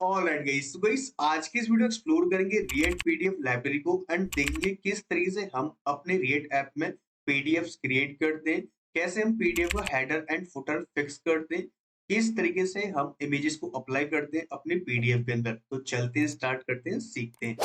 Alright guys, तो guys आज की इस वीडियो एक्सप्लोर करेंगे रिएक्ट पीडीएफ लाइब्रेरी को एंड देखेंगे किस तरीके से हम अपने रिएक्ट ऐप में पीडीएफ्स क्रिएट करते हैं, कैसे हम पीडीएफ का हेडर एंड फुटर फिक्स करते हैं, किस तरीके से हम इमेजेस को अप्लाई करते हैं अपने पीडीएफ के अंदर। तो चलते हैं, स्टार्ट करते हैं, सीखते हैं।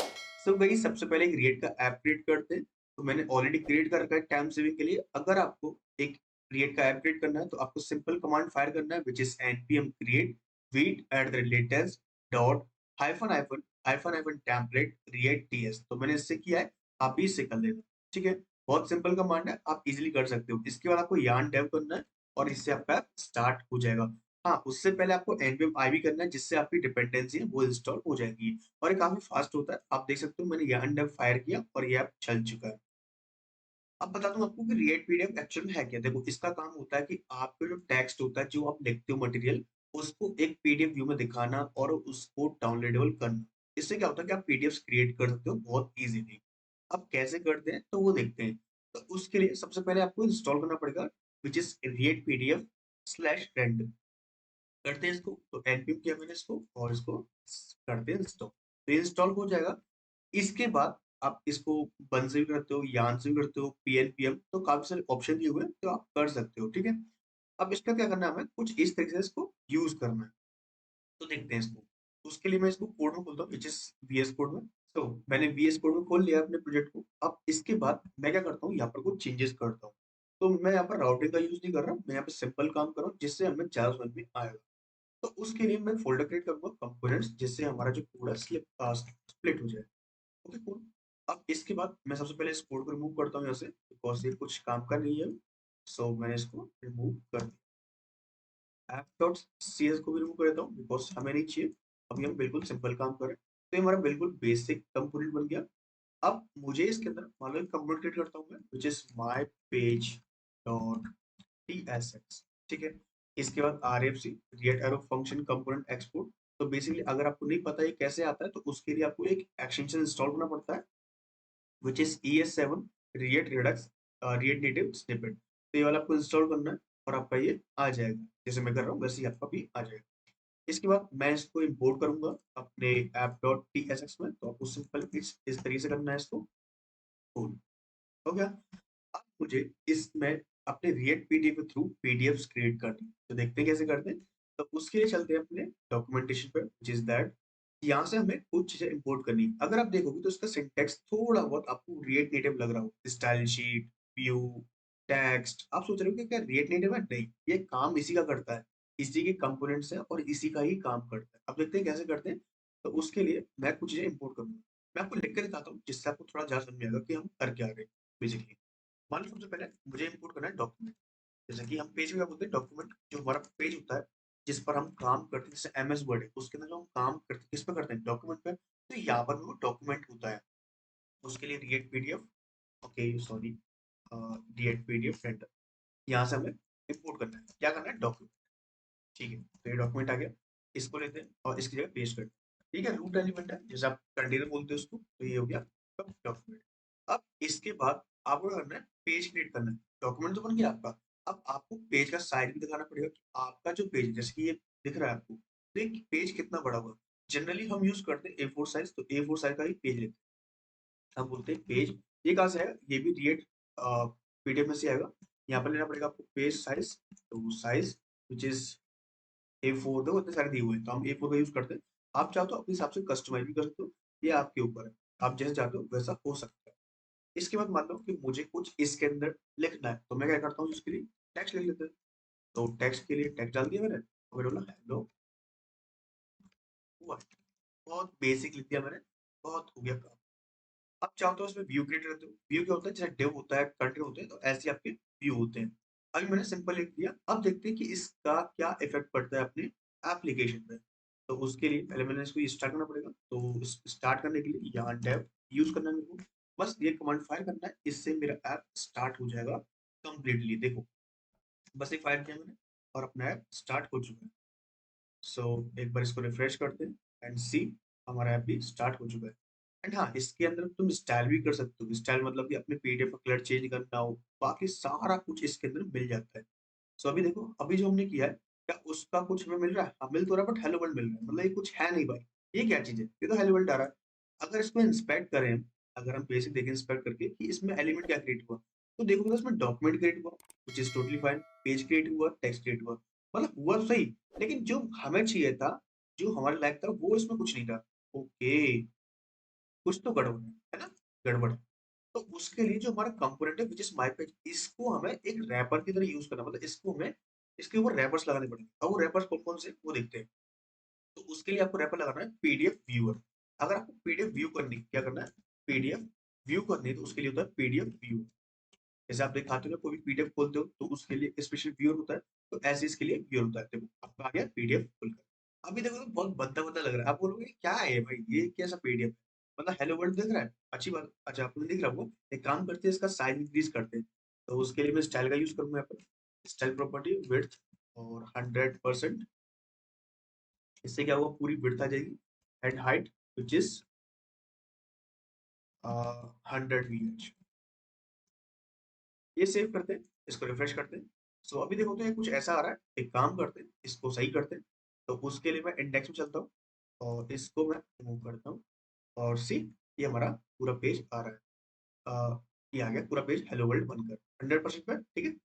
सो गाइस सबसे पहले एक रिएक्ट का ऐप क्रिएट करते हैं। तो मैंने ऑलरेडी क्रिएट कर रखा है टाइम सेविंग के लिए। अगर आपको एक रिएक्ट का ऐप क्रिएट करना है तो आपको सिंपल कमांड फायर करना है which is npm create with dot hyphen hyphen hyphen hyphen template react TS. तो मैंने इससे किया है, आप भी इससे कर लेना। ठीक है, बहुत सिंपल कमांड है, आप इजीली कर सकते हो। इसके बाद आपको yarn dev करना है और इससे आपका स्टार्ट हो जाएगा। हाँ, उससे पहले आपको npm i भी करना है जिससे आपकी डिपेंडेंसी है वो इंस्टॉल हो जाएगी और ये काफी फास्ट होता है। आप देख सकते हो मैंने yarn dev फायर किया और ये ऐप चल चुका है। अब बता दूं आपको कि रिएक्ट पीडीएफ एक्चुअल में है क्या। देखो, इसका काम होता है कि आपका जो टेक्स्ट होता है, जो आप लिखते हो मटेरियल, उसको एक पीडीएफ व्यू में दिखाना और उसको डाउनलोडेबल करना। इससे क्या होता है कि आप पीडीएफ क्रिएट कर सकते हो बहुत इजीली। अब कैसे करते हैं तो वो देखते हैं। तो उसके लिए सबसे पहले आपको इंस्टॉल करना पड़ेगा which is react PDF slash render. करते हैं इसको, तो npm किया मैंने इसको और इसको करते हैं इंस्टॉल। तो इंस्टॉल हो जाएगा। इसके बाद आप इसको बंद से भी करते हो, यान से भी करते हो, पीएनपीएम, तो काफी सारे ऑप्शन दिए हुए हैं तो आप कर सकते हो। ठीक है, अब इसका क्या करना है, हमें कुछ इस तरीके से इसको यूज करना है। तो देखते हैं इसको। उसके लिए मैं इसको कोड में खोलता हूँ, विच इज वीएस कोड में। तो मैंने वीएस कोड में खोल लिया अपने प्रोजेक्ट को। अब इसके बाद मैं क्या करता हूँ, यहाँ पर कुछ चेंजेस करता हूँ। तो मैं यहाँ पर राउटिंग का यूज नहीं कर रहा, मैं यहाँ पे सिंपल काम कर रहा हूँ जिससे हमें ज्यादा समझ में आएगा। तो उसके लिए मैं फ़ोल्डर क्रिएट करूँगा कंपोनेंट्स, जिससे हमारा जो कोड है स्प्लिट हो जाए। Okay, cool. अब इसके बाद मैं सबसे पहले इस कोड को रिमूव करता हूँ यहाँ से, बिकॉज़ ये कुछ काम का नहीं है। सो मैंने इसको रिमूव कर दिया। app.cs को भी रिमूव कर देता हूँ बिकॉज़ हमें नहीं चाहिए। अभी हम बिल्कुल सिंपल काम कर रहे हैं। तो ये हमारा बिल्कुल बेसिक कंपोनेंट बन गया। अब मुझे इसके अंदर मान लो एक कंपोनेंट क्रिएट करता हूँ मैं, which is my page dot TSX. ठीक है, इसके बाद RFC React arrow function component export. तो बेसिकली अगर आपको नहीं पता ये कैसे आता है तो उसके लिए आपको एक एक्सटेंशन इंस्टॉल करना पड़ता है which is ES7 react Redux react native snippet. तो ये वाला आपको इंस्टॉल करना है और आपका ये आ जाएगा। जैसे मैं कर रहा हूँ वैसे ही आपका भी आ जाएगा। इसके बाद मैं इसको इंपोर्ट करूंगा अपने app.tsx में। तो आपको सिंपल इस तरीके से करना है इसको। Cool. हो गया। अब मुझे इसमें अपने रिएक्ट पीडीएफ के थ्रू पीडीएफ्स क्रिएट करनी है। तो देखते हैं कैसे करते हैं। तो उसके लिए चलते हैं अपने डॉक्यूमेंटेशन पे, जिस दैट यहाँ से हमें कुछ चीजें इंपोर्ट करनी है। अगर आप देखोगे तो इसका सिंटेक्स थोड़ा बहुत आपको रिएक्ट नेटिव लग रहा हो, स्टाइल शीट, व्यू, टेक्स्ट। आप सोच रहे हो कि क्या रिएक्ट नेटिव है? नहीं, ये काम इसी का करता है, इसी के कंपोनेंट्स है और इसी का ही काम करता है। अब देखते हैं कैसे करते हैं। तो उसके लिए मैं कुछ चीजें इंपोर्ट करूंगा। मैं आपको लिख के दिखाता हूँ जिससे आपको थोड़ा ज्यादा समझ में आएगा कि हम कर क्या रहे हैं बेसिकली। मान लो सबसे पहले मुझे इंपोर्ट करना है डॉक्यूमेंट। जैसे कि हम पेज में क्या बोलते हैं, डॉक्यूमेंट जो हमारा पेज होता है जिस पर हम काम करते हैं, जैसे एमएस वर्ड है उसके अंदर जो हम काम करते हैं किस पे करते हैं, डॉक्यूमेंट पे। तो यहाँ पर वो डॉक्यूमेंट होता है। उसके लिए react PDF, okay sorry, react PDF render, यहाँ से हमें इंपोर्ट करना है। क्या करना है, डॉक्यूमेंट। ठीक है, तो ये डॉक्यूमेंट आ गया। इसको लेते हैं और इसकी जगह पेस्ट करते हैं। ठीक है, रूट एलिमेंट है, जैसे आप कंटेनर बोलते हैं उसको। तो ये हो गया डॉक्यूमेंट। अब इसके बाद आपको क्या करना है, पेज क्रिएट करना है। डॉक्यूमेंट तो बन गया आपका। अब आपको पेज का साइज भी दिखाना पड़ेगा कि आपका जो पेज है, जैसे कि ये दिख रहा है आपको, तो ये पेज कितना बड़ा हुआ। जनरली हम यूज करते हैं A4 साइज, तो A4 साइज का ही पेज लेते हैं। हम बोलते हैं पेज। ये कहाँ से है, ये भी रिएक्ट पीडीएफ में से आएगा। यहाँ पर लेना पड़ेगा आपको पेज साइज। तो साइज विच इज A4, देखो इतने सारे दिए हुए हैं तो हम A4 का यूज करते हैं। आप चाहो तो अपने हिसाब से कस्टमाइज भी कर सकते हो, ये आपके ऊपर है। आप जैसे चाहते हो वैसा हो सकता है। इसके बाद मान लो कि मुझे कुछ इसके अंदर लिखना है, तो मैं क्या करता हूँ, उसके लिए टेक्स्ट लिख लेते हैं। तो टेक्स्ट के लिए टेक्स्ट डाल दिया मैंने और बोला हेलो व्हाट। बहुत बेसिक लिख दिया मैंने, बहुत हो गया काम। अब चाहो तो इसमें व्यू क्रिएट करते हो। व्यू क्या होता है, जैसे डिव होता है, कंट्री होते हैं, तो ऐसे आपके व्यू होते हैं। अभी मैंने सिंपल लिख दिया। अब देखते हैं कि इसका क्या इफेक्ट पड़ता है अपने एप्लीकेशन पे। तो उसके लिए पहले मैंने इसको स्टार्ट करना पड़ेगा। तो स्टार्ट करने के लिए यहाँ डेव यूज करना है मेरे को। बस ये कमांड फायर करना है, इससे मेरा ऐप स्टार्ट हो जाएगा कंप्लीटली। देखो, बस एक फायर किया मैंने और अपना ऐप स्टार्ट हो चुका है। सो एक बार इसको रिफ्रेश करते हैं एंड सी, हमारा ऐप भी स्टार्ट हो चुका है। एंड हाँ, इसके अंदर तुम स्टाइल भी कर सकते हो। स्टाइल मतलब कि अपने पीडीएफ का कलर चेंज करना हो, बाकी सारा कुछ इसके अंदर मिल जाता है। सो अभी देखो, अभी जो हमने किया है क्या उसका कुछ हमें मिल रहा है? हाँ, मिल तो रहा है बट हेलो वर्ल्ड मिल रहा है। मतलब ये कुछ है नहीं भाई। ये क्या चीज़ है? ये तो हेलो वर्ल्ड आ रहा है। अगर इसको इंस्पेक्ट करें हम, अगर हम बेसिक देखें इंस्पेक्ट करके कि इसमें एलिमेंट क्या क्रिएट हुआ, तो देखोगे तो इसमें डॉक्यूमेंट क्रिएट हुआ, which is totally fine, page create हुआ, टेक्स्ट क्रिएट हुआ। मतलब हुआ तो सही, लेकिन जो हमें चाहिए था, जो हमारे लायक था, वो इसमें कुछ नहीं था। ओके, कुछ तो गड़बड़ है ना? गड़बड़ है। तो उसके लिए जो हमारा कंपोनेंट है व्हिच इज़ माय पेज, इसको हमें एक रैपर की तरह यूज़ करना, मतलब इसको हमें इसके ऊपर रैपर्स लगाने पड़ेंगे। अब वो रैपर्स कौन-कौन से वो देखते हैं। तो उसके लिए आपको रैपर लगाना है पीडीएफ व्यूअर। अगर आपको पीडीएफ व्यू करनी है, क्या करना है? पीडीएफ व्यू करनी है तो उसके लिए होता है पीडीएफ व्यू। जैसे आप दिखाते हो ना, कोई भी पीडीएफ खोलते हो तो उसके लिए स्पेशल व्यूअर होता है, तो ऐसे इसके लिए व्यूअर होता है। देखो आपका आ गया पीडीएफ खुलकर। अभी देखो तो बहुत भद्दा-भद्दा लग रहा है। आप बोलोगे क्या है भाई? ये कैसा पीडीएफ? मतलब हेलो वर्ल्ड दिख रहा है? अच्छी बात। अच्छा आपको नहीं दिख रहा होगा? एक काम करते हैं, इसका साइज़ इंक्रीज़ करते हैं। तो उसके लिए मैं स्टाइल का यूज़ करूँगा यहाँ पर। स्टाइल प्रॉपर्टी विड्थ और 100%। इससे क्या होगा, पूरी विड्थ आ जाएगी and height which is 100 VH. ये सेव करते हैं, इसको रिफ्रेश करते हैं। सो अभी देखो तो ये कुछ ऐसा आ रहा है। एक काम करते हैं, इसको सही करते हैं। तो उसके लिए मैं इंडेक्स में चलता हूँ और इसको मैं रिमूव करता हूँ और सी ये हमारा पूरा पेज आ रहा है। ये आ गया पूरा पेज हेलो वर्ल्ड बनकर 100% पे, ठीक है।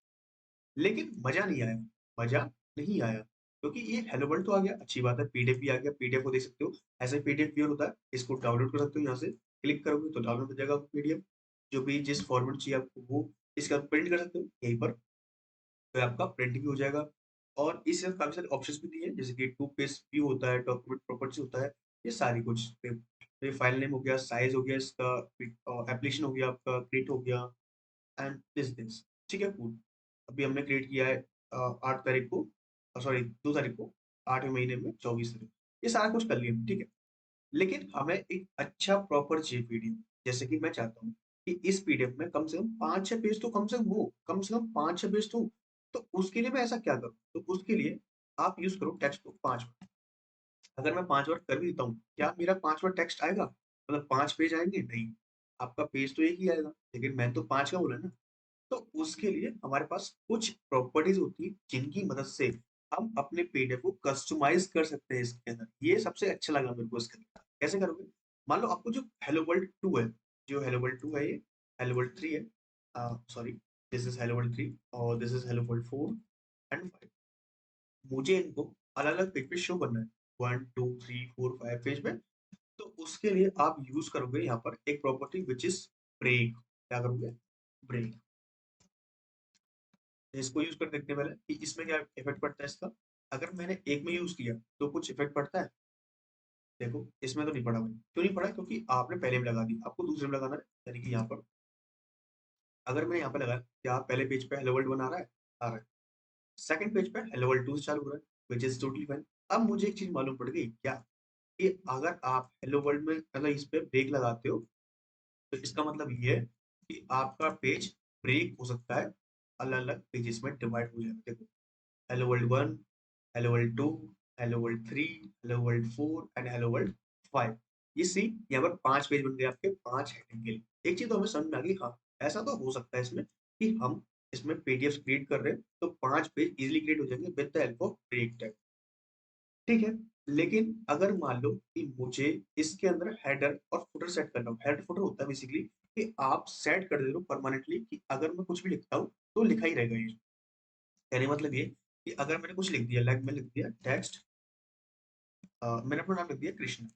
लेकिन मजा नहीं आया, मजा नहीं आया, क्योंकि ये हेलो वर्ल्ड तो आ गया, अच्छी बात है। पीडीएफ भी आ गया, पीडीएफ को देख सकते हो। ऐसे पीडीएफ व्यूअर होता है, इसको डाउनलोड कर सकते हो। यहाँ से क्लिक करोगे तो डाउनलोड हो जाएगा पीडीएफ। जो भी जिस फॉर्मेट चाहिए आपको वो इसका प्रिंट कर सकते हो यहीं पर, तो आपका प्रिंट भी हो जाएगा। और इसमें काफ़ी सारे ऑप्शंस भी दिए हैं, जैसे कि टू पेज व्यू होता है, डॉक्यूमेंट प्रॉपर्टीज होता है, ये सारी कुछ। ये फाइल नेम हो गया, साइज़ हो गया इसका, एप्लीकेशन हो गया आपका, क्रिएट हो गया एंड दिस थिंग्स, ठीक है, कूल। अभी हमने क्रिएट किया है 8 तारीख को, सॉरी 2 तारीख को, 8वें महीने में 24 तारीख। ये सारा कुछ कर लिया हमने, ठीक है। लेकिन हमें एक अच्छा प्रॉपर चाहिए पीडीएफ। जैसे कि मैं चाहता हूँ कि इस पीडीएफ में कम से कम 5-6 पेज तो कम से कम हो, कम से कम 5-6 पेज तो हो। तो उसके लिए मैं ऐसा क्या करूँ? तो उसके लिए आप यूज़ करो टेक्स्ट को 5 बार। अगर मैं 5 बार कर भी देता हूँ, क्या मेरा 5 बार टेक्स्ट आएगा? मतलब 5 पेज आएँगे? नहीं। आपका पेज तो एक ही आएगा, लेकिन मैंने तो 5 का बोला ना। तो उसके लिए हमारे पास कुछ प्रॉपर्टीज़ होती हैं, जिनकी मदद से हम अपने पीडीएफ को कस्टमाइज़ कर सकते हैं इसके अंदर। ये सबसे अच्छा लगा मेरे को इसके अंदर। कैसे करोगे? मान लो आपको जो हेलो वर्ल्ड 2 है, जो हेलो वर्ल्ड 2 है ये, हेलो वर्ल्ड 3 है। Sorry, this is hello world 3 और this is hello world 4 and 5। मुझे इनको अलग-अलग पेज पे शो करना है। 1, 2, 3, 4, 5 पेज में। तो उसके लिए आप यूज़ करोगे यहाँ पर एक प्रॉपर्टी व्हिच इज़ ब्रेक। क्या करोगे? ब्रेक। इसको यूज़ कर देखते हैं पहले कि इसमें क्या इफ़ेक्ट पड़ता है इसका। अगर मैंने एक में यूज़ किया तो कुछ इफ़ेक्ट पड़ता है? देखो, इसमें तो नहीं पड़ा भाई। क्यों नहीं पड़ा? क्योंकि आपने पहले में लगा दी, आपको दूसरे में लगाना है। यानी कि यहाँ पर अगर मैंने यहाँ पे लगाया, क्या पहले पेज पे हेलो वर्ल्ड 1 आ रहा है? आ रहा है। सेकंड पेज पे हेलो वर्ल्ड 2 से चालू हो रहा है, व्हिच इज़ टोटली फाइन। अब मुझे एक चीज़ मालूम पड़ गई, क्या? कि अगर आप हेलो वर्ल्ड में मतलब इस पे ब्रेक लगाते हो, तो इसका मतलब ये है कि आपका पेज ब्रेक हो सकता है, अलग-अलग पेजेस में डिवाइड हो जाएगा। देखो, hello world 1, hello world 2, hello world 3, hello world 4 and hello world 5। ये सी यहाँ पर 5 पेज बन गए आपके 5 हेडिंग के लिए। एक चीज़ तो हमें समझ में आ गई, हाँ, ऐसा तो हो सकता है इसमें कि हम इसमें पीडीएफ्स क्रिएट कर रहे हैं, तो 5 पेज इज़िली क्रिएट हो जाएँगे with the help of break tag. ठीक है, लेकिन अगर मान लो कि मुझे इसके अंदर हेडर और फुटर सेट करना हो। हेडर फुटर होता है बेसिकली कि आप सेट कर दे रहे हो परमानेंटली कि अगर मैं कुछ भी लिखता हूँ, तो लिखा ही रहेगा ये। कहने का मतलब ये कि अगर मैंने कुछ लिख दिया, लाइक मैं लिख दिया टेक्स्ट, मैंने अपना नाम लिख दिया कृष्ण।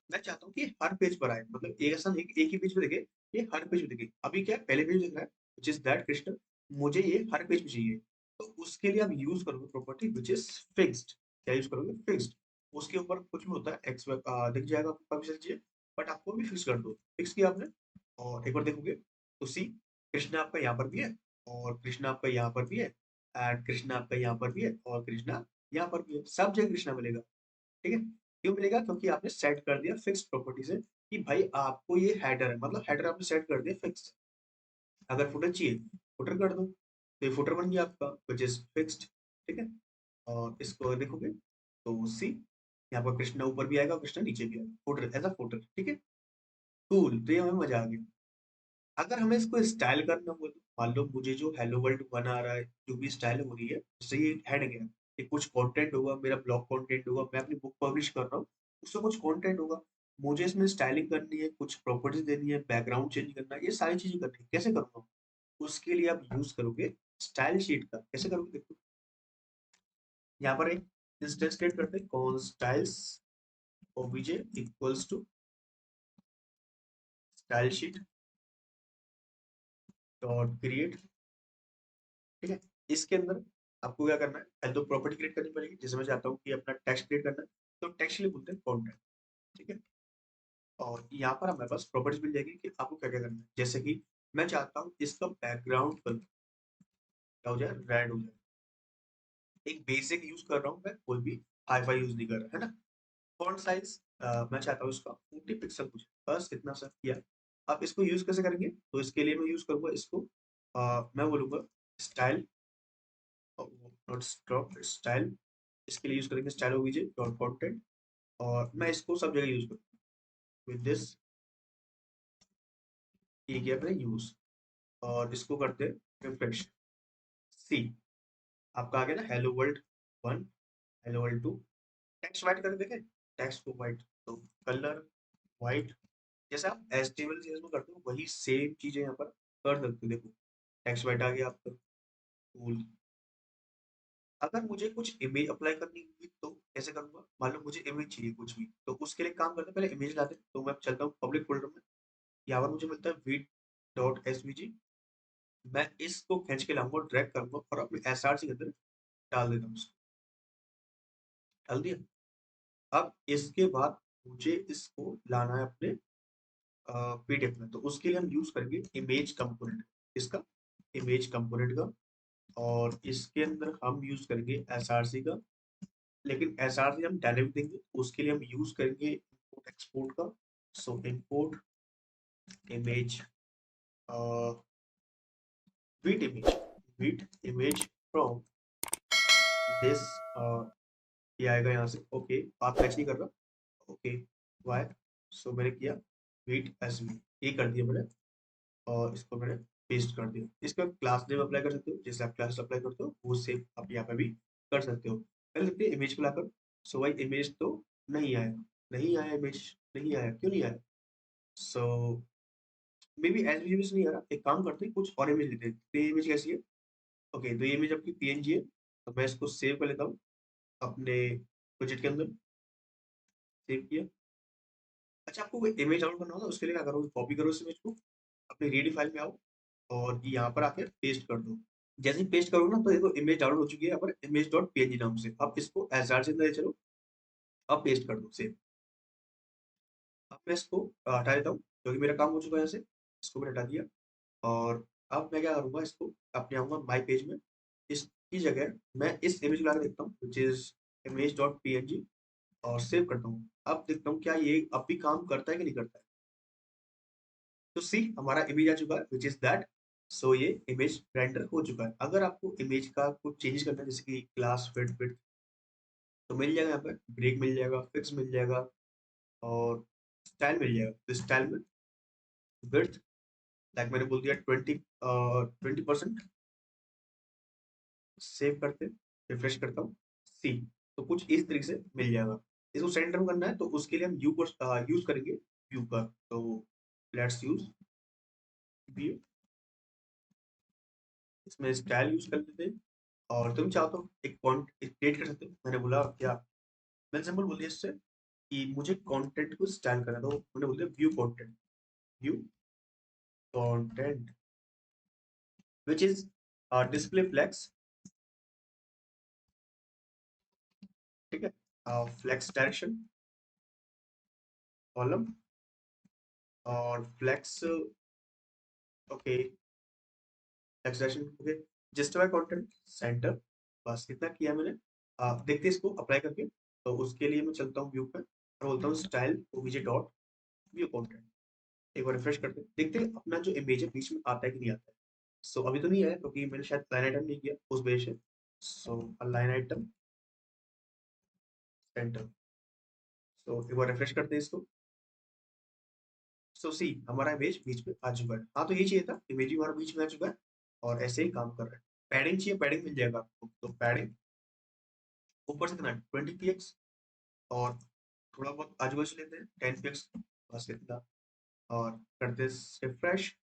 मैं चाहता हूँ कि हर पेज पर आए, मतलब ये ऐसा नहीं कि एक ही पेज पे दिखे, ये हर पेज पे दिखे। अभी क्या है, पहले पेज दिख रहा है व्हिच इज़ दैट कृष्ण, मुझे ये हर पेज पे चाहिए। तो उसके लिए आप यूज़ करोगे प्रॉपर्टी व्हिच इज़ फिक्स्ड। क्या यूज़ करोगे? फिक्स्ड। उसके ऊपर कुछ भी होता है दिख जाएगा आपको काफ़ी सारी चीज़ें, बट आपको भी फिक्स कर दो। फिक्स किया आपने और एक बार देखोगे तो सी कृष्णा आपका यहाँ पर भी है और कृष्णा आपका यहाँ पर भी है एंड कृष्णा आपका यहाँ पर भी है और कृष्णा यहाँ पर भी है। सब जगह कृष्णा मिलेगा। ठीक है? क्यों मिलेगा? क्योंकि आपने सेट कर दिया फिक्स्ड प्रॉपर्टी से कि भाई आपको ये हेडर है, मतलब हेडर आपने सेट कर दिया फिक्स्ड। अगर फुटर चाहिए, फुटर कर दो। तो ये फुटर बन गया आपका व्हिच इज़ फिक्स्ड, ठीक है? और इसको अगर देखोगे तो सी यहाँ पर कृष्णा ऊपर भी आएगा, कृष्णा नीचे भी आएगा। फुटर एज़ अ फुटर, ठीक है? कूल, तो ये हमें मज़ा आ गया। अगर हमें इसको स्टाइल करना हो तो मान लो मुझे जो हेलो वर्ल्ड 1 आ रहा है, जो भी स्टाइल हो रही है, जैसे ये हेड गया। एक कुछ कंटेंट होगा, मेरा ब्लॉग कंटेंट होगा, मैं अपनी बुक पब्लिश कर रहा हूँ, उससे कुछ कंटेंट होगा, मुझे इसमें स्टाइलिंग करनी है, कुछ प्रॉपर्टीज देनी है, बैकग्राउंड चेंज करना है, ये सारी चीजें करनी है, कैसे करूंगा? उसके लिए आप यूज करोगे स्टाइल शीट का। कैसे करोगे देखो, यहाँ पर एक इंस्टेंस क्रिएट करते हैं, const styles OBJ equals to style sheet dot create. ठीक है, इसके अंदर आपको क्या करना है, पहले तो प्रॉपर्टी क्रिएट करनी पड़ेगी, जैसे मैं चाहता हूँ कि अपना टेक्स्ट क्रिएट करना है, तो टेक्स्ट के लिए बोलते हैं कंटेंट। ठीक है, और यहाँ पर हमारे पास प्रॉपर्टीज मिल जाएगी कि आपको क्या क्या करना है। जैसे कि मैं चाहता हूँ इसका बैकग्राउंड कलर क्या हो जाए, रेड हो जाए। एक बेसिक यूज कर रहा हूँ मैं, कोई भी हाई फाई यूज नहीं कर रहा है ना। फॉन्ट साइज मैं चाहता हूँ इसका 40 पिक्सल कुछ, बस इतना सा किया। आप इसको यूज कैसे करेंगे, तो इसके लिए मैं यूज करूंगा इसको, मैं बोलूंगा स्टाइल, नॉट स्टॉप स्टाइल, इसके लिए यूज करेंगे स्टाइल ओबीजे डॉट कंटेंट, और मैं इसको सब जगह यूज करूंगा विद दिस, ये किया मैंने यूज, और इसको करते हैं रिफ्रेश। सी, आपका आ गया ना hello world 1, hello world 2। Text white करके देखें, टेक्स्ट को व्हाइट, तो कलर व्हाइट, जैसे आप एचटीएमएल सीएसएस में करते हो वही सेम चीजें यहाँ पर कर सकते हो। देखो टेक्स्ट व्हाइट आ गया आपका, टूल। अगर मुझे कुछ इमेज अप्लाई करनी होगी तो कैसे करूंगा, मान लो मुझे इमेज चाहिए कुछ भी, तो उसके लिए काम करते हैं, पहले इमेज लाते हैं। तो मैं चलता हूँ पब्लिक फोल्डर में, यहाँ पर मुझे मिलता है वीट डॉट एसवीजी, मैं इसको खींच के लाऊंगा, ड्रैग करूंगा और अपने एसआरसी के अंदर डाल देता हूँ, उसको डाल दिया। अब इसके बाद मुझे इसको लाना है अपने पीडीएफ में, तो उसके लिए हम यूज करेंगे इमेज कंपोनेंट। इसका इमेज कंपोनेंट का, और इसके अंदर हम यूज करेंगे एसआरसी का, लेकिन एसआरसी हम डायनेमिक देंगे, उसके लिए हम यूज करेंगे इंपोर्ट एक्सपोर्ट का। So import image, with image, with image from this, ये आएगा यहाँ से। ओके, आप मैच नहीं कर रहा, ओके वाई, सो मैंने किया विट एस वी, ये कर दिया मैंने, और इसको मैंने पेस्ट कर दिया। इसका क्लास नेम अप्लाई कर सकते हो, जैसे आप क्लास अप्लाई करते हो वो सेम आप यहाँ पे भी कर सकते हो। पहले देखते हैं इमेज को लाकर। सो भाई इमेज तो नहीं आया, नहीं आया इमेज, नहीं आया, क्यों नहीं आया? सो मे बी एज इमेज नहीं आ रहा, एक काम करते हैं कुछ और इमेज लेते हैं। तो ये इमेज कैसी है? ओके, तो ये इमेज आपकी पीएनजी है, तो मैं इसको सेव कर लेता हूँ अपने प्रोजेक्ट के अंदर, सेव किया। अच्छा, आपको कोई इमेज डाउनलोड करना होगा, उसके लिए क्या करोगे, कॉपी करो इस इमेज को, अपने रेडी फाइल में आओ, और यहाँ पर आके पेस्ट कर दो। जैसे ही पेस्ट करोगे ना, तो देखो इमेज डाउनलोड हो चुकी है यहाँ पर, इमेज डॉट पीएनजी नाम से। अब इसको एसआर से अंदर ले चलो, अब पेस्ट कर दो सेव। अब मैं इसको हटा देता हूँ, क्योंकि मेरा काम हो चुका है यहाँ से, इसको मैंने हटा दिया। और अब मैं क्या करूँगा, इसको अपने आऊँगा माई पेज में, इसकी जगह मैं इस इमेज को लाकर देखता हूँ, which is image dot PNG, और सेव करता हूँ। अब देखता हूँ क्या ये अब भी काम करता है कि नहीं करता है। तो सी, हमारा इमेज आ चुका है विच इज दैट। सो ये इमेज रेंडर हो चुका है। अगर आपको इमेज का कुछ चेंज करना है, जैसे कि क्लास फिट, तो मिल जाएगा यहाँ पे, ब्रेक मिल जाएगा, फिक्स मिल जाएगा, और स्टाइल मिल जाएगा। तो स्टाइल में विड्थ, लाइक मैंने बोल दिया 20%, सेव करते, रिफ्रेश करता हूँ, सी, तो कुछ इस तरीके से मिल जाएगा। इसको सेंटर में करना है, तो उसके लिए हम यू पर यूज करेंगे, व्यू का। तो लेट्स यूज व्यू, इसमें स्टाइल यूज कर लेते हैं। और तुम चाहो तो एक पॉइंट क्रिएट कर सकते हो। मैंने बोला क्या, मैंने सिंपल बोल दिया इससे कि मुझे कंटेंट को स्टाइल करना है, तो मैंने बोल दिया view content, view content which is display flex। ठीक है, फ्लेक्स डायरेक्शन कॉलम, और flex, okay, flex direction, okay, justify content center, बस इतना किया मैंने। आप देखते हैं इसको अप्लाई करके। तो उसके लिए मैं चलता हूँ व्यू पे और बोलता हूँ style OBJ dot view content. एक बार रिफ्रेश करते हैं, देखते हैं अपना जो इमेज है बीच में आता है कि नहीं आता है। सो अभी तो नहीं आया, क्योंकि मैंने शायद लाइन आइटम नहीं किया उस वजह से। सो लाइन आइटम सेंटर, सो एक बार रिफ्रेश करते हैं इसको। सो सी, हमारा इमेज बीच में आ चुका है। हाँ, तो ये चाहिए था, इमेज भी हमारा बीच में आ चुका है, और ऐसे ही काम कर रहा है। पैडिंग चाहिए, पैडिंग मिल जाएगा आपको, तो पैडिंग ऊपर से कितना 20 px, और थोड़ा बहुत आजू बाजू लेते हैं 10 px, बस इतना, और करते रिफ्रेश।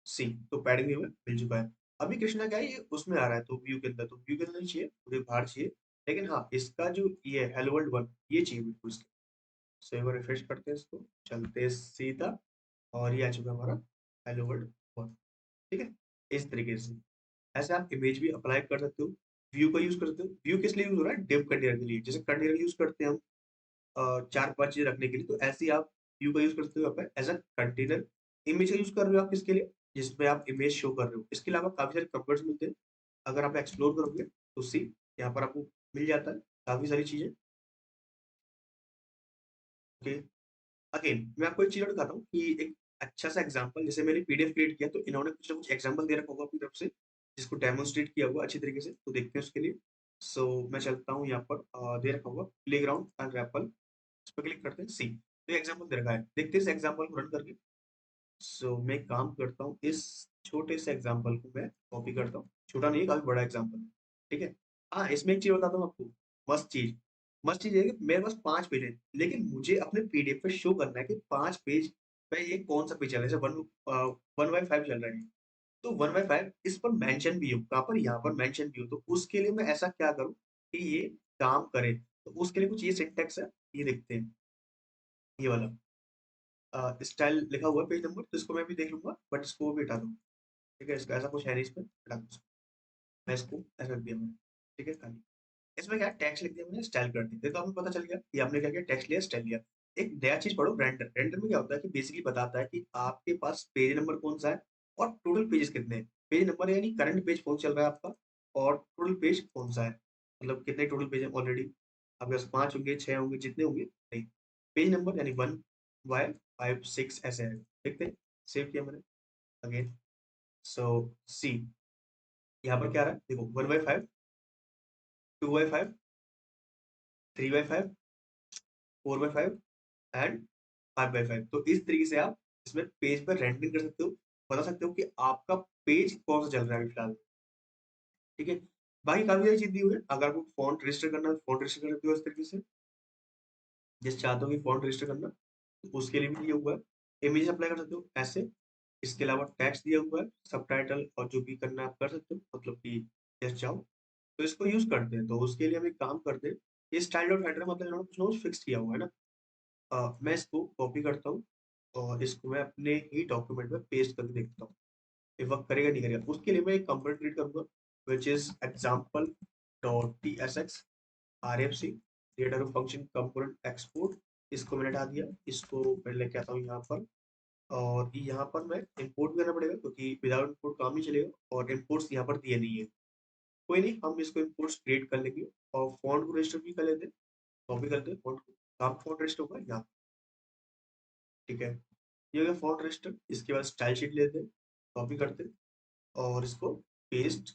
सी, तो पैडिंग भी हमें मिल चुका है। अभी कृष्णा क्या है, ये उसमें आ रहा है तो व्यू के अंदर, तो व्यू के अंदर नहीं चाहिए, मुझे बाहर चाहिए। लेकिन हाँ, इसका जो ये हेलो वर्ल्ड वन, ये चाहिए बिल्कुल इसके। सो एक बार रिफ्रेश करते हैं इसको, चलते हैं सीधा, और ये आ चुका है हमारा हेलो वर्ल्ड वन। ठीक है, इस तरीके से ऐसे आप इमेज भी अप्लाई कर सकते हो, व्यू का यूज कर सकते हो। व्यू किस लिए यूज हो रहा है, डिव कंटेनर के लिए, जैसे कंटेनर यूज करते हैं हम चार पांच चीजें रखने के लिए, तो ऐसे ही आप व्यू का यूज करते हो आप एज अ कंटेनर। इमेज का यूज कर रहे हो आप किसके लिए, जिसमें आप इमेज शो कर रहे हो। इसके अलावा काफी सारे कंपोनेंट्स मिलते हैं, अगर आप एक्सप्लोर करोगे तो सी, यहाँ पर आपको मिल जाता है काफी सारी चीजें। ओके, अगेन मैं आपको एक चीज और दिखाता हूँ कि एक अच्छा सा एग्जांपल, जैसे मैंने पीडीएफ क्रिएट किया तो इन्होंने कुछ ना कुछ एग्जांपल दे रखा होगा अपनी तरफ से, जिसको डेमोन्स्ट्रेट किया हुआ अच्छी तरीके से, तो देखते हैं उसके लिए। सो मैं चलता हूँ यहाँ पर, दे रखा होगा प्लेग्राउंड एंड रैपल, इस पर क्लिक करते हैं सी, तो एग्जाम्पल दे रखा है, देखते हैं इस एग्जाम्पल को रन करके। सो मैं काम करता हूँ, इस छोटे से एग्जाम्पल को मैं कॉपी करता हूँ, छोटा नहीं है, काफी बड़ा एग्जाम्पल है। ठीक है, हाँ इसमें एक चीज बताता हूँ आपको, मस्त चीज है कि मेरे पास 5 पेज है, लेकिन मुझे अपने पीडीएफ पे शो करना है कि 5 पेज पे ये कौन सा पेज चल रहा है, जैसे 1/5 चल रहा है, तो 1/5 इस पर मेंशन भी हो, कहाँ पर, यहाँ पर मेंशन भी हो, तो उसके लिए मैं ऐसा क्या करूँ कि ये काम करे। तो उसके लिए कुछ ये सिंटेक्स है, ये देखते हैं, ये वाला स्टाइल लिखा हुआ है पेज नंबर, तो इसको मैं भी देख लूंगा, बट इसको भी हटा दूँ। ठीक है, इसका ऐसा कुछ है नहीं, इसमें हटा दूँ इसको। मैं इसको ऐसा रख दिया मैंने। ठीक है, खाली इसमें क्या टेक्स्ट लिख दिया मैंने, स्टाइल कर दिया, तो आपको पता चल गया कि आपने क्या किया, टेक्स्ट लिया, स्टाइल लिया। एक नया चीज पढ़ो, रेंडर। रेंडर में क्या होता है कि बेसिकली बताता है कि आपके पास पेज नंबर कौन सा है, और टोटल पेजेस कितने हैं। पेज नंबर यानी करंट पेज कौन चल रहा है आपका, और टोटल पेज कौन सा है, मतलब कितने टोटल पेज है ऑलरेडी, आपके पास 5 होंगे, 6 होंगे, जितने होंगे, नहीं, पेज नंबर यानी 1/5 6 ऐसे है। देखते हैं, सेव किया मैंने अगेन। सो सी, यहाँ पर क्या आ रहा है देखो, 1/5, 2/5, 3/5, 4/5 एंड 5/5। तो इस तरीके से आप इसमें पेज पर रेंडरिंग कर सकते हो, बता सकते हो कि आपका पेज कौन सा चल रहा है अभी फिलहाल। ठीक है, बाकी काफी सारी चीज दी हुई है, अगर आपको फॉन्ट रजिस्टर करना है, फॉन्ट रजिस्टर कर सकते हो इस तरीके से, जिस चाहते हो कि फॉन्ट रजिस्टर करना, तो उसके लिए भी दिया हुआ है। इमेज अप्लाई कर सकते हो ऐसे, इसके अलावा टेक्स्ट दिया हुआ है, सबटाइटल और जो भी करना है आप कर सकते हो, मतलब कि जैसे चाहो। तो इसको यूज करते हैं, तो उसके लिए हम एक काम करते हैं, ये स्टाइल डॉट हेडर मतलब इन्होंने कुछ ना कुछ फिक्स किया हुआ है ना। मैं इसको कॉपी करता हूँ, और इसको मैं अपने ही डॉक्यूमेंट में पेस्ट करके देखता हूँ, ये वर्क करेगा नहीं करेगा। उसके लिए मैं एक कंपोनेंट क्रिएट करूंगा, which is example dot T S X R F C, creator function component export. इसको मैंने हटा दिया, इसको मैं लेके आता हूँ यहाँ पर, और यहाँ पर मैं इंपोर्ट करना पड़ेगा, क्योंकि विदाउट इंपोर्ट काम नहीं चलेगा, और इंपोर्ट्स यहाँ पर दिए नहीं है। कोई नहीं, हम इसको इंपोर्ट्स क्रिएट कर लेंगे, और फॉन्ट को रजिस्टर भी कर लेते हैं, कॉपी करते हैं फॉन्ट को, काम फॉन्ट रजिस्टर होगा यहाँ। ठीक है, ये हो गया फॉन्ट रजिस्टर। इसके बाद स्टाइल शीट लेते हैं, कॉपी करते हैं, और इसको पेस्ट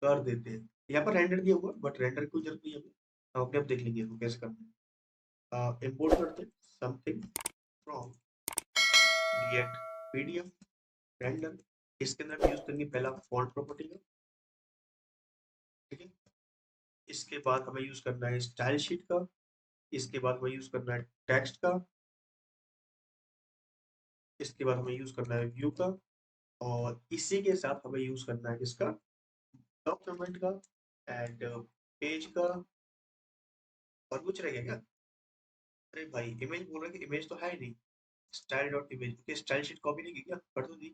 कर देते हैं। यहाँ पर रेंडर दिया हुआ, बट रेंडर की कोई जरूरत नहीं है हमें, हम अपने आप देख लेंगे इसको कैसे करना है। इम्पोर्ट करते हैं something from react PDF render. इसके अंदर यूज करेंगे पहला फॉन्ट प्रॉपर्टी का। ठीक है, इसके बाद हमें यूज करना है स्टाइल शीट का, इसके बाद हमें यूज करना है टेक्स्ट का, इसके बाद हमें यूज करना है व्यू का, और इसी के साथ हमें यूज करना है किसका, डॉक्यूमेंट का, एंड पेज का। और कुछ रह गया क्या, अरे भाई इमेज बोल रहा है कि इमेज तो है ही नहीं, स्टाइल डॉट इमेज के स्टाइल शीट कॉपी नहीं की क्या, कर तो दी,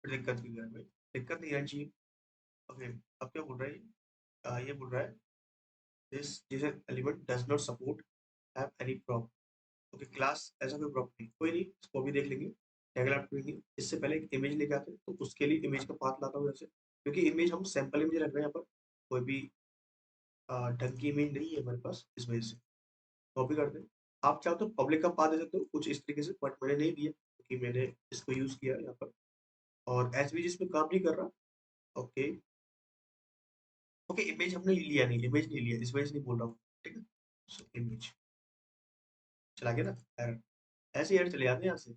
फिर दिक्कत की है भाई, दिक्कत नहीं आनी चाहिए। ओके, अब क्या बोल रहा है ये, ये बोल रहा है this this element does not support have any prop. Okay, class ऐसा कोई प्रॉप नहीं, कोई नहीं, इसको भी देख लेंगे, टैगल आप करेंगे। इससे पहले एक इमेज लेके आते हैं, तो उसके लिए इमेज का पाथ लाता हूँ जैसे, क्योंकि इमेज हम सैंपल इमेज रख रहे हैं यहाँ पर, कोई भी ढंग की इमेज नहीं है हमारे पास, इस वजह से कॉपी करते हैं। आप चाहो तो पब्लिक का पाथ दे सकते हो कुछ इस तरीके से, बट मैंने नहीं दिया क्योंकि मैंने इसको यूज किया यहाँ पर, और एसवीजी इसमें काम नहीं कर रहा। ओके, ओके, इमेज हमने लिया नहीं, इमेज नहीं लिया, इस वजह से नहीं बोल रहा हूँ। ठीक है, सो इमेज चला गया ना एरर, ऐसे एरर चले जाते हैं यहाँ से।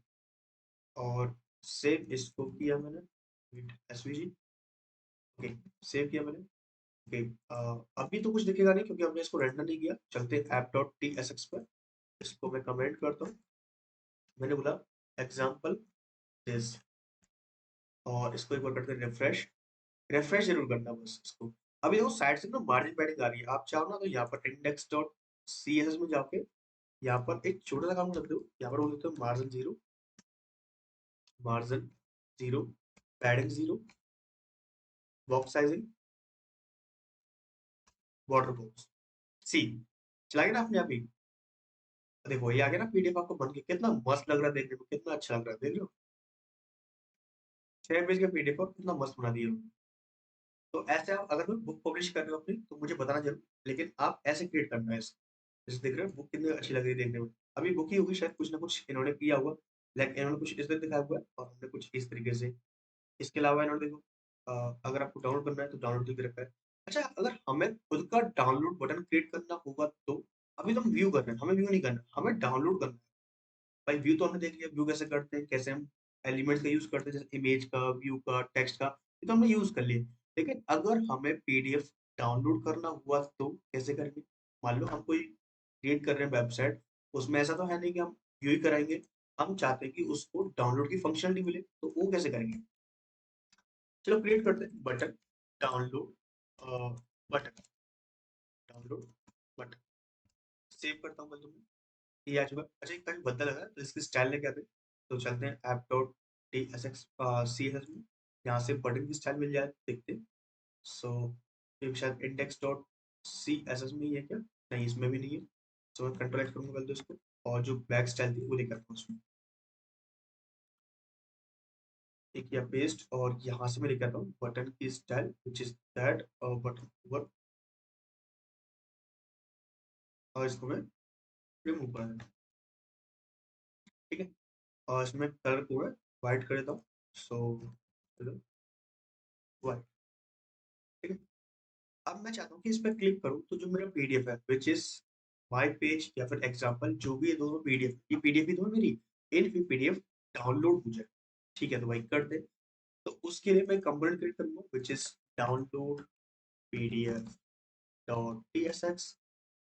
और सेव इसको किया मैंने विद एसवीजी। ओके, सेव किया मैंने, ओके, अभी तो कुछ दिखेगा नहीं क्योंकि हमने इसको रेंडर नहीं किया। चलते हैं app dot T S x पर। इसको मैं कमेंट करता हूँ। मैंने बोला एग्जाम्पल दिस, और इसको एक बार करते हैं रिफ्रेश। रिफ्रेश जरूर करना बस इसको। अभी देखो साइड से ना मार्जिन पैडिंग आ रही है, आप चाहो ना तो यहाँ पर index dot C S S में जाके यहाँ पर एक छोटा सा काम कर दो। यहाँ पर बोल देते हो margin zero, margin zero, padding zero, box sizing, border box, see. चला गया ना अपने आप ही। देखो ये आ गया ना पीडीएफ आपको बन के, कितना मस्त लग रहा है देखने में, कितना अच्छा लग रहा है, देख लो। 6 पेज का पीडीएफ और कितना मस्त बना दिया। तो ऐसे आप अगर मैं बुक पब्लिश कर रहे हो अपनी तो मुझे बताना जरूर, लेकिन आप ऐसे क्रिएट करना है इसको। जैसे देख रहे हो बुक कितनी अच्छी लग रही है देखने में। अभी बुक ही होगी शायद, कुछ ना कुछ इन्होंने किया हुआ। लाइक इन्होंने कुछ इस तरह दिखाया हुआ है और हमने कुछ इस तरीके से। इसके अलावा इन्होंने देखो अगर आपको डाउनलोड करना है तो डाउनलोड करके रखा है। अच्छा, अगर हमें खुद का डाउनलोड बटन क्रिएट करना होगा तो, अभी तो हम व्यू कर रहे हैं, हमें व्यू नहीं करना, हमें डाउनलोड करना है। भाई व्यू तो हमने देख लिया, व्यू कैसे करते हैं, कैसे हम एलिमेंट्स का यूज करते हैं, जैसे इमेज का, व्यू का, टेक्स्ट का, ये तो हमने यूज कर लिए। लेकिन अगर हमें पीडीएफ डाउनलोड करना हुआ तो कैसे करेंगे? मान लो हम कोई क्रिएट कर रहे हैं वेबसाइट, उसमें ऐसा तो है नहीं कि हम व्यू ही कराएंगे। हम चाहते हैं कि उसको डाउनलोड की फंक्शनलिटी मिले, तो वो कैसे करेंगे? चलो क्रिएट करते हैं button, download button, download button. Save करता हूँ मैं तुम्हें, ये आ चुका। अच्छा एक टाइम बदल लगा तो इसकी स्टाइल लेके आते हैं। तो चलते हैं app dot T S X C S में, यहाँ से बटन की स्टाइल मिल जाए देखते हैं। सो ये शायद index dot C S S में ही है क्या? नहीं इसमें भी नहीं है। सो मैं कंट्रोल करूँगा पहले तो इसको, और जो बैक स्टाइल थी वो लेकर आता हूँ उसमें। एक या पेस्ट, और यहाँ से मैं लेकर आता हूँ बटन की style which is that button ऊपर, और इसको मैं रिमूव कर देता हूँ। ठीक है, और इसमें कलर को मैं व्हाइट कर देता हूँ। सो व्हाइट। ठीक है, अब मैं चाहता हूँ कि इस पर क्लिक करूँ तो जो मेरा पीडीएफ है विच इज माई पेज या फिर एग्जाम्पल, जो भी है दोनों पीडीएफ, ये पीडीएफ ही दोनों मेरी, इन पीडीएफ डाउनलोड हो जाए। ठीक है, तो भाई कर दे। तो उसके लिए मैं कंपोनेंट क्रिएट करूंगा which is download PDF dot T S X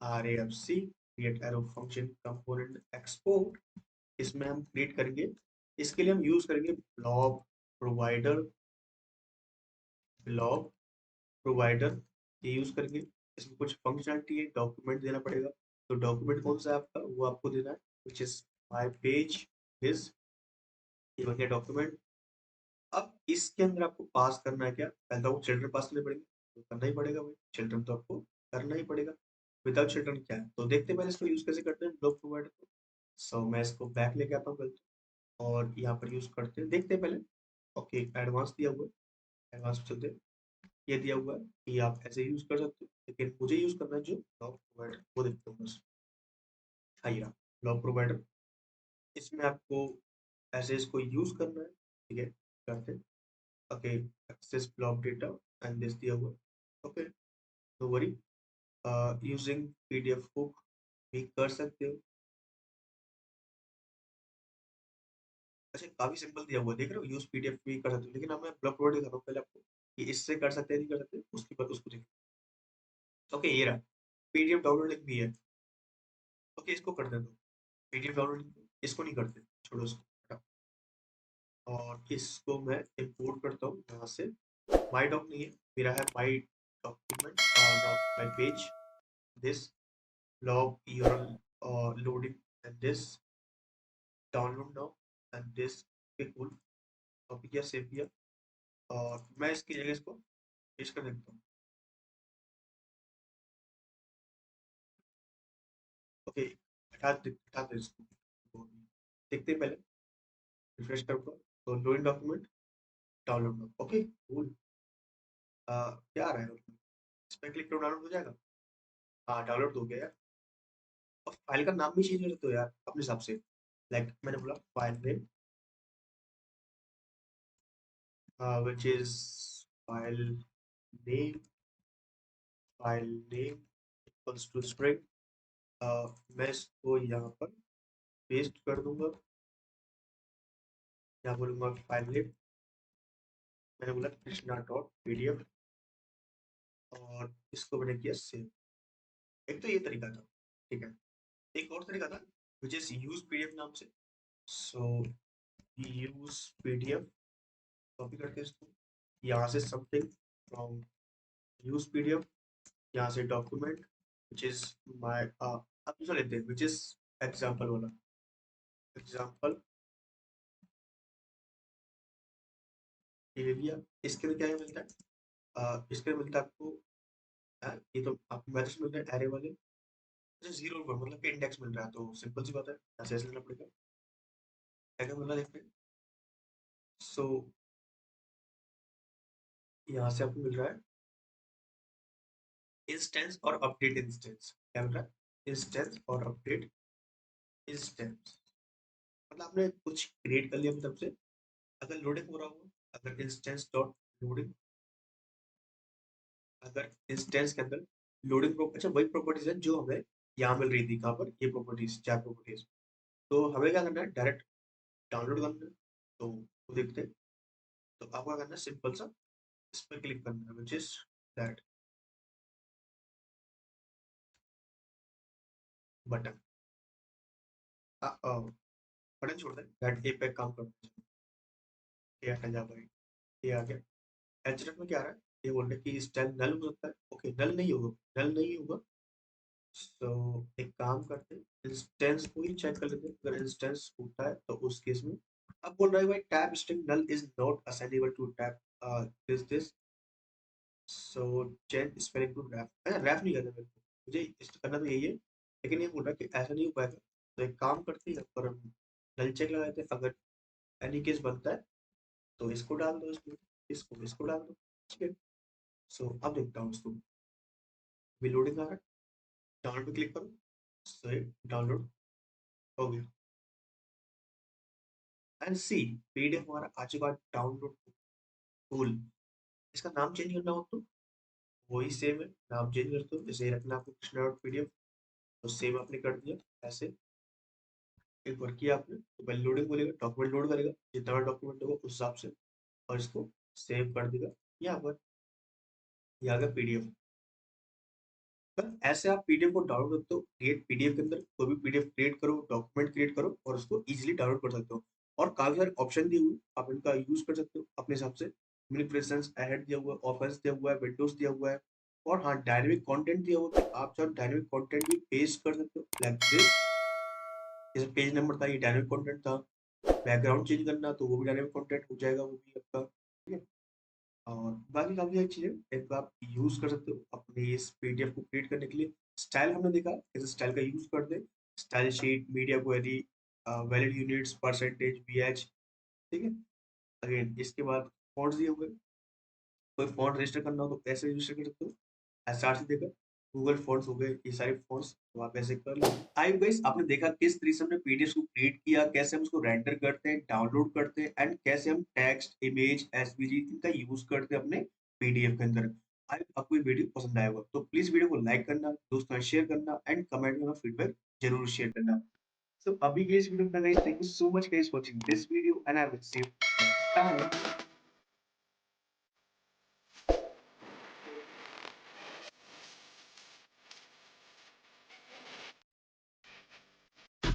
R A F C create arrow function component export. इसमें हम क्रिएट करेंगे, इसके लिए हम यूज करेंगे ब्लॉग प्रोवाइडर, ब्लॉग प्रोवाइडर ये यूज करेंगे। इसमें कुछ फंक्शनलिटी है, डॉक्यूमेंट देना पड़ेगा। तो डॉक्यूमेंट कौन सा है आपका, वो आपको देना है which is my page is, ये बन गया डॉक्यूमेंट। अब इसके अंदर आपको पास करना है क्या? पहले तो आपको चिल्ड्रन पास करने पड़ेंगे, तो करना ही पड़ेगा भाई, चिल्ड्रन तो आपको करना ही पड़ेगा। विदाउट चिल्ड्रन क्या है, तो देखते हैं पहले इसको यूज कैसे करते हैं ब्लॉक प्रोवाइडर को। सो मैं इसको बैक लेके आता हूँ पहले तो, और यहाँ पर यूज करते हैं, देखते हैं पहले। ओके एडवांस दिया हुआ है, एडवांस में चलते हैं। ये दिया हुआ है कि आप ऐसे यूज कर सकते हो, लेकिन मुझे यूज करना है जो ब्लॉक प्रोवाइडर, वो देखते हो बस। हाँ ये ब्लॉक प्रोवाइडर, इसमें आपको ऐसे इसको यूज करना है। ठीक है, करते हैं। Okay, access block data and this दिया हुआ है। Okay, no worry, using PDF book भी कर सकते हो। अच्छा काफी सिंपल दिया हुआ है, देख रहे हो, यूज पीडीएफ भी कर सकते हो, लेकिन अब मैं ब्लॉक प्रोवाइड कर रहा हूँ पहले आपको कि इससे कर सकते हैं नहीं कर सकते, उसके बाद उसको देखो। ओके ये रहा, पीडीएफ डाउनलोड लिंक भी है। ओके इसको कर दे दो, पीडीएफ डाउनलोड, इसको नहीं करते, छोड़ो इसको, हटाओ। और इसको मैं इंपोर्ट करता हूँ यहाँ से। माई डॉक नहीं है मेरा, है माई डॉक्यूमेंट और my page this log your loading and this download now and this। okay cool, copy किया सेव किया, और मैं इसकी जगह इसको पेस्ट कर देता हूँ। ओके हटा दे इसको, तो देखते हैं पहले, रिफ्रेश करूँगा तो loading document download. Okay cool, क्या आ रहा है उसमें? इस पर क्लिक करो डाउनलोड हो जाएगा। हाँ डाउनलोड हो गया यार। और फाइल का नाम भी चेंज कर सकते हो यार अपने हिसाब से। लाइक मैंने बोला file name which is file name, file name equals to string. मैं इसको यहाँ पर पेस्ट कर दूंगा। यहाँ बोलूंगा फाइल नेम, मैंने बोला कृष्णा डॉट पीडीएफ, और इसको मैंने किया सेव। एक तो ये तरीका था, ठीक है। एक और तरीका था विच इज यूज पीडीएफ नाम से। सो यूज पीडीएफ, कॉपी करके इसको यहाँ से समथिंग फ्रॉम यूज पीडीएफ, यहाँ से डॉक्यूमेंट विच इज माय अब दूसरा लेते हैं विच इज एग्जाम्पल वाला। एग्जाम्पल ये ले लिया। इसके अंदर क्या मिलता है? इसके अंदर मिलता है आपको ये तो आपको मैथ्स मिल रहा है एरे वाले, जीरो पर मतलब कि इंडेक्स मिल रहा है, तो सिंपल सी बात है ऐसे ऐसे लेना पड़ेगा। क्या क्या मिल रहा है देखते हैं। सो यहाँ से आपको मिल रहा है इंस्टेंस और अपडेट इंस्टेंस। क्या मिल रहा है? इंस्टेंस और अपडेट इंस्टेंस। मतलब आपने कुछ क्रिएट कर लिया अपनी तरफ से, अगर लोडिंग हो रहा हो, अगर इंस्टेंस डॉट लोडिंग, अगर इंस्टेंस के अंदर लोडिंग अच्छा वही प्रॉपर्टीज है जो हमें यहाँ मिल रही थी। कहाँ पर? ये प्रॉपर्टीज, चार प्रॉपर्टीज। तो हमें क्या करना है? डायरेक्ट डाउनलोड करना है। तो वो देखते हैं। तो आपको क्या करना है? सिंपल सा इस पर क्लिक करना है which is that button. Button छोड़ दें, दैट ए पे काम करना है। ये हटा जा भाई, ये आ गया। एचटीएमएल में क्या आ रहा है? ये बोल रहे हैं कि स्टाइल नल हो सकता है। ओके, नल नहीं होगा, नल नहीं होगा। तो एक काम करते हैं, इंस्टेंस को ही चेक कर लेते हैं। अगर इंस्टेंस होता है तो उस केस में अब बोल रहा है भाई tab string null is not assignable to tab this so change spelling to wrap. Wrap नहीं करना मेरे को, मुझे इस करना तो यही है, लेकिन ये बोल रहा है कि ऐसा नहीं हो पाएगा। तो एक काम करते हैं, पर हम नल चेक लगाते हैं। अगर एनी केस बनता है तो इसको डाल दो, इसको डाल दो, ठीक है। सो अब देखता हूँ इसको, भी लोडिंग आ रहा है। डाउनलोड पे क्लिक करो, सही डाउनलोड हो गया। एंड सी पीडीएफ हमारा आ चुका है डाउनलोड टूल। इसका नाम चेंज करना हो तो वही सेम है, नाम चेंज करते हो, जैसे ही रखना आपको कृष्णा डॉट पीडीएफ, तो सेम आपने कर दिया ऐसे। एक बार किया आपने तो पहले लोडिंग बोलेगा, डॉक्यूमेंट लोड करेगा, जितना बड़ा डॉक्यूमेंट होगा उस हिसाब से, और इसको सेव कर देगा। यहाँ पर ये आ गया पीडीएफ। पर ऐसे आप पीडीएफ को डाउनलोड करते हो, क्रिएट पीडीएफ के अंदर कोई भी पीडीएफ क्रिएट करो, डॉक्यूमेंट क्रिएट करो और उसको इजीली डाउनलोड कर सकते हो। और काफी सारे ऑप्शन दिए हुए, आप इनका यूज कर सकते हो अपने हिसाब से। मिनी प्रेजेंस अहेड दिया हुआ है, ऑफर्स दिया हुआ है, विंडोज दिया हुआ है, और हाँ डायनेमिक कंटेंट दिया हुआ है। आप चाहो डायनेमिक कंटेंट भी पेस्ट कर सकते हो लाइक दिस। जैसे पेज नंबर था, ये डायनेमिक कंटेंट था। बैकग्राउंड चेंज करना तो वो भी डायनेमिक कंटेंट हो जाएगा, वो भी आपका, ठीक है। और बाकी काफ़ी सारी चीज़ें इनको आप यूज़ कर सकते हो अपने इस पीडीएफ को क्रिएट करने के लिए। स्टाइल हमने देखा कैसे स्टाइल का यूज़ करते हैं। Style sheet, media query, valid units, percentage, VH, ठीक है। अगेन इसके बाद फॉन्ट्स दिए हुए हैं। कोई फॉन्ट रजिस्टर करना हो तो ऐसे रजिस्टर कर सकते हो। एसआरसी देकर गूगल फॉन्ट्स हो गए, ये सारे फॉन्ट्स तो आप ऐसे कर लो। आई गाइस आपने देखा किस तरीके से हमने पीडीएफ को क्रिएट किया, कैसे हम उसको रेंडर करते हैं, डाउनलोड करते हैं, एंड कैसे हम टेक्स्ट, इमेज, एसवीजी इनका यूज करते हैं अपने पीडीएफ के अंदर। आई आपको ये वीडियो पसंद आया होगा तो प्लीज वीडियो को लाइक करना, दोस्तों में शेयर करना, एंड कमेंट में फीडबैक जरूर शेयर करना। So अभी के इस वीडियो में guys, thank you so much guys watching this video and I will see you next time.